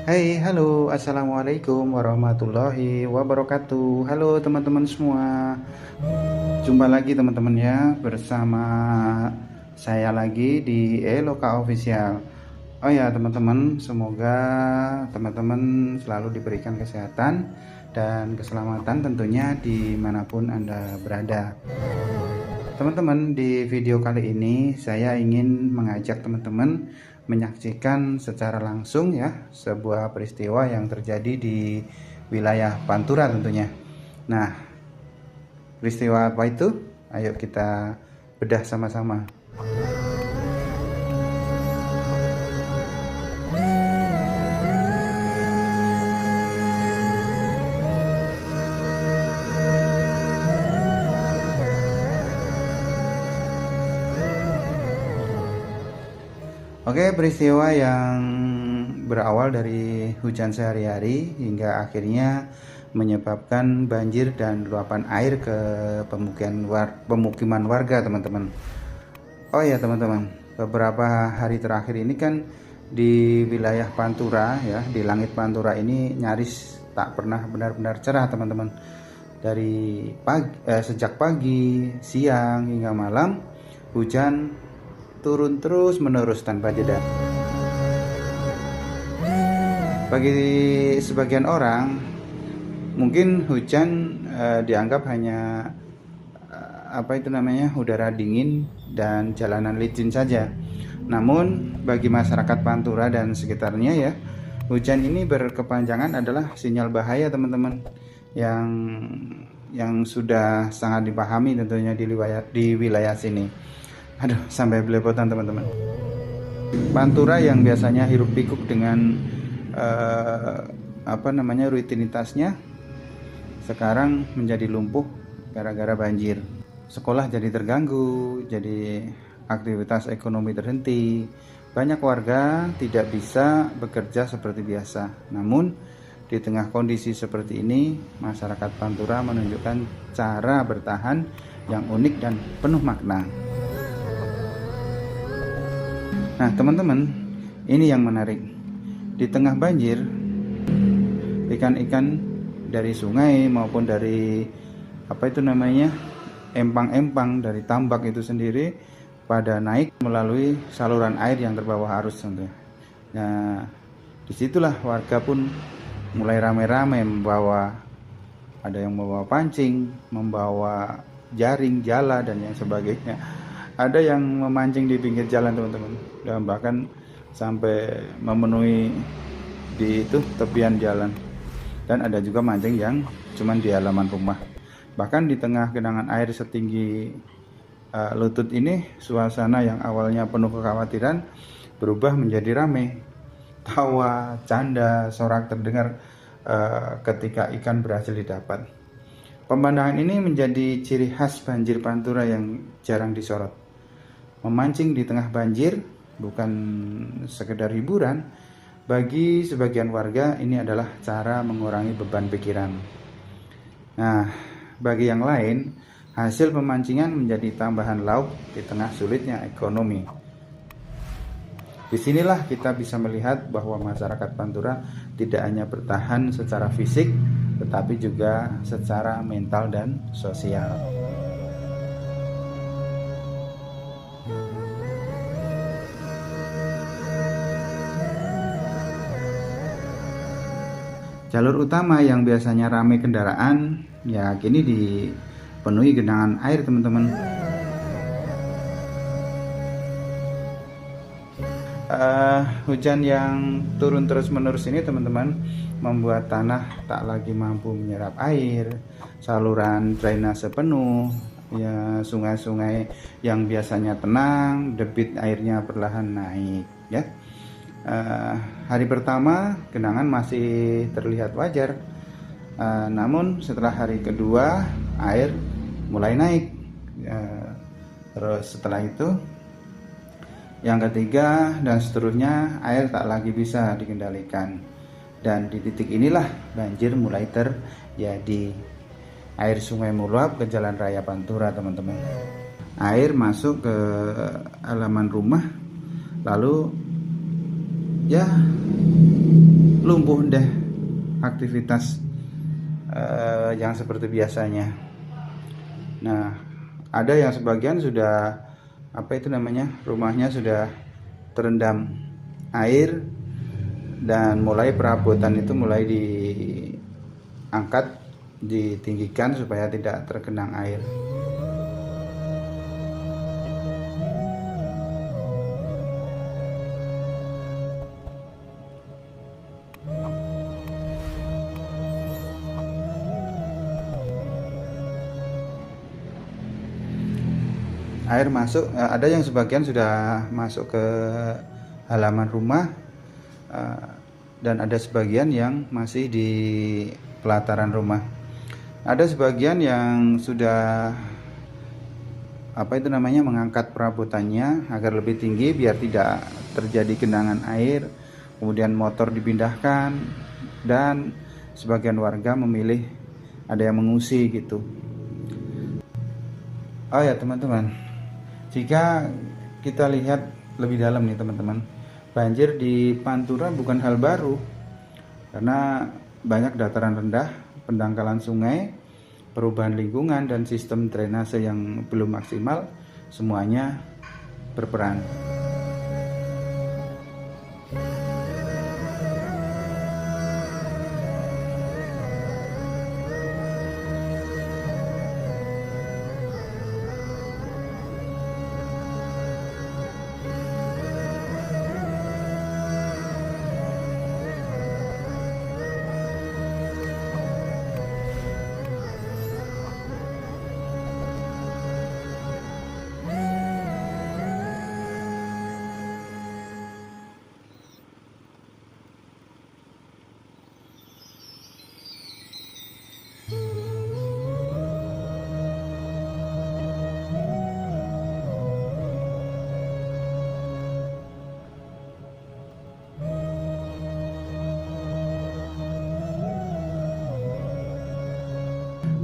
Hai, halo, assalamualaikum warahmatullahi wabarakatuh. Halo teman-teman semua, jumpa lagi teman-teman ya bersama saya lagi di Eloka Official. Oh ya teman-teman, semoga teman-teman selalu diberikan kesehatan dan keselamatan tentunya dimanapun Anda berada. Teman-teman, di video kali ini saya ingin mengajak teman-teman menyaksikan secara langsung ya sebuah peristiwa yang terjadi di wilayah Pantura tentunya. Nah, peristiwa apa itu? Ayo kita bedah sama-sama. Oke, peristiwa yang berawal dari hujan sehari-hari hingga akhirnya menyebabkan banjir dan luapan air ke pemukiman warga, teman-teman. Oh ya, teman-teman, beberapa hari terakhir ini kan di wilayah Pantura ya, di langit Pantura ini nyaris tak pernah benar-benar cerah, teman-teman. Dari sejak pagi, siang hingga malam, hujan turun terus menerus tanpa jeda. Bagi sebagian orang mungkin hujan dianggap hanya udara dingin dan jalanan licin saja. Namun bagi masyarakat Pantura dan sekitarnya ya, hujan ini berkepanjangan adalah sinyal bahaya, teman-teman, yang sudah sangat dipahami tentunya di wilayah sini. Aduh, sampai belepotan, teman-teman. Pantura yang biasanya hiruk pikuk dengan rutinitasnya sekarang menjadi lumpuh gara-gara banjir. Sekolah jadi terganggu, jadi aktivitas ekonomi terhenti. Banyak warga tidak bisa bekerja seperti biasa. Namun di tengah kondisi seperti ini, masyarakat Pantura menunjukkan cara bertahan yang unik dan penuh makna. Nah, teman-teman, ini yang menarik. Di tengah banjir, ikan-ikan dari sungai maupun dari empang-empang dari tambak itu sendiri pada naik melalui saluran air yang terbawa arus tentunya. Nah, disitulah warga pun mulai rame-rame ada yang membawa pancing, membawa jaring, jala dan yang sebagainya. Ada yang memancing di pinggir jalan, teman-teman, dan bahkan sampai memenuhi di tepian jalan. Dan ada juga mancing yang cuman di halaman rumah. Bahkan di tengah genangan air setinggi lutut ini, suasana yang awalnya penuh kekhawatiran berubah menjadi ramai. Tawa, canda, sorak terdengar ketika ikan berhasil didapat. Pemandangan ini menjadi ciri khas banjir Pantura yang jarang disorot. Memancing di tengah banjir bukan sekedar hiburan, bagi sebagian warga ini adalah cara mengurangi beban pikiran. Nah, bagi yang lain, hasil pemancingan menjadi tambahan lauk di tengah sulitnya ekonomi. Disinilah kita bisa melihat bahwa masyarakat Pantura tidak hanya bertahan secara fisik, tetapi juga secara mental dan sosial. Jalur utama yang biasanya ramai kendaraan ya kini dipenuhi genangan air, teman-teman. Hujan yang turun terus-menerus ini, teman-teman, membuat tanah tak lagi mampu menyerap air, saluran drainase penuh, ya sungai-sungai yang biasanya tenang, debit airnya perlahan naik, ya. Hari pertama genangan masih terlihat wajar, namun setelah hari kedua air mulai naik. Terus setelah itu yang ketiga dan seterusnya, air tak lagi bisa dikendalikan. Dan di titik inilah banjir mulai terjadi. Air sungai meluap ke jalan raya Pantura, teman-teman. Air masuk ke halaman rumah, lalu ya lumpuh deh aktivitas yang seperti biasanya. Nah, ada yang sebagian sudah rumahnya sudah terendam air, dan mulai perabotan itu mulai diangkat, ditinggikan supaya tidak tergenang air. Air masuk, ada yang sebagian sudah masuk ke halaman rumah, dan ada sebagian yang masih di pelataran rumah. Ada sebagian yang sudah mengangkat perabotannya agar lebih tinggi biar tidak terjadi genangan air, kemudian motor dipindahkan, dan sebagian warga memilih ada yang mengungsi gitu. Oh ya teman-teman, jika kita lihat lebih dalam nih teman-teman, banjir di Pantura bukan hal baru, karena banyak dataran rendah, pendangkalan sungai, perubahan lingkungan, dan sistem drainase yang belum maksimal, semuanya berperan.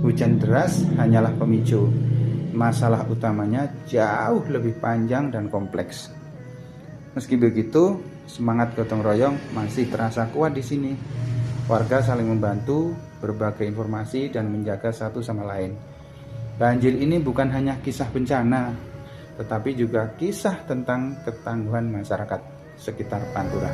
Hujan deras hanyalah pemicu. Masalah utamanya jauh lebih panjang dan kompleks. Meski begitu, semangat gotong royong masih terasa kuat di sini. Warga saling membantu, berbagi informasi, dan menjaga satu sama lain. Banjir ini bukan hanya kisah bencana, tetapi juga kisah tentang ketangguhan masyarakat sekitar Pantura.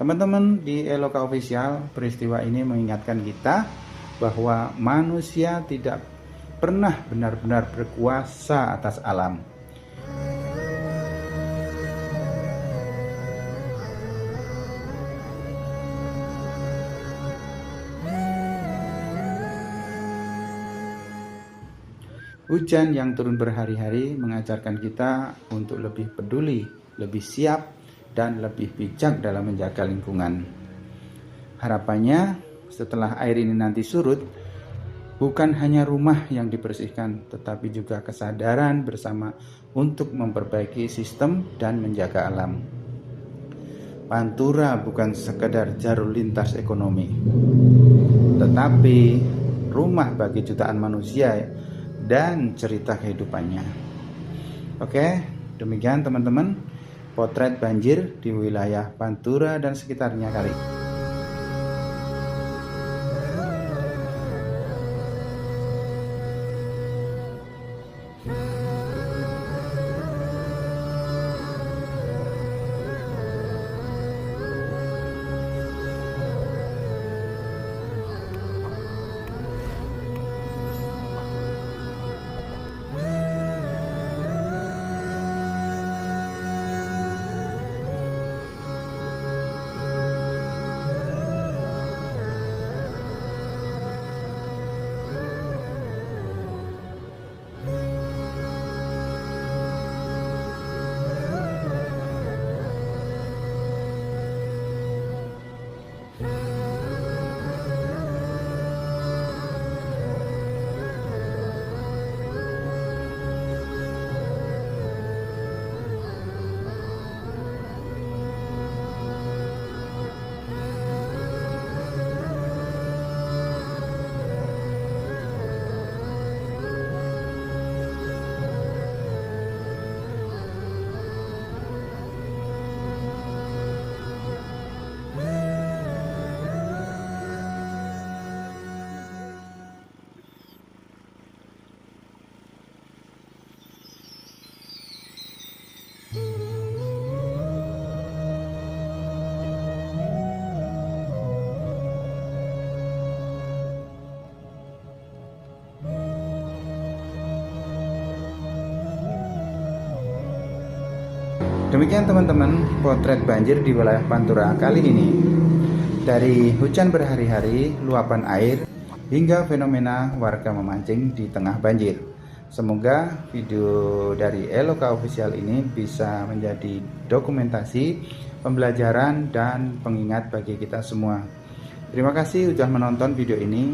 Teman-teman di Eloka Official, peristiwa ini mengingatkan kita bahwa manusia tidak pernah benar-benar berkuasa atas alam. Hujan yang turun berhari-hari mengajarkan kita untuk lebih peduli, lebih siap, dan lebih bijak dalam menjaga lingkungan. Harapannya setelah air ini nanti surut, bukan hanya rumah yang dibersihkan, tetapi juga kesadaran bersama untuk memperbaiki sistem dan menjaga alam. Pantura bukan sekedar jalur lintas ekonomi, tetapi rumah bagi jutaan manusia dan cerita kehidupannya. Oke, demikian teman-teman, potret banjir di wilayah Pantura dan sekitarnya kali ini. Demikian teman-teman, potret banjir di wilayah Pantura kali ini. Dari hujan berhari-hari, luapan air, hingga fenomena warga memancing di tengah banjir. Semoga video dari Eloka Official ini bisa menjadi dokumentasi, pembelajaran, dan pengingat bagi kita semua. Terima kasih sudah menonton video ini.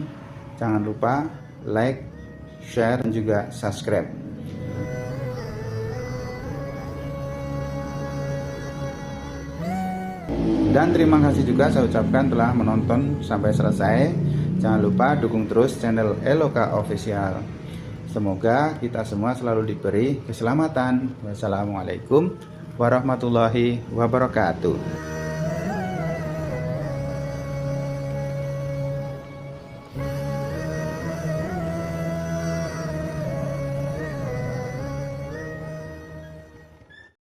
Jangan lupa like, share, dan juga subscribe. Dan terima kasih juga saya ucapkan telah menonton sampai selesai. Jangan lupa dukung terus channel Eloka Official. Semoga kita semua selalu diberi keselamatan. Wassalamualaikum warahmatullahi wabarakatuh.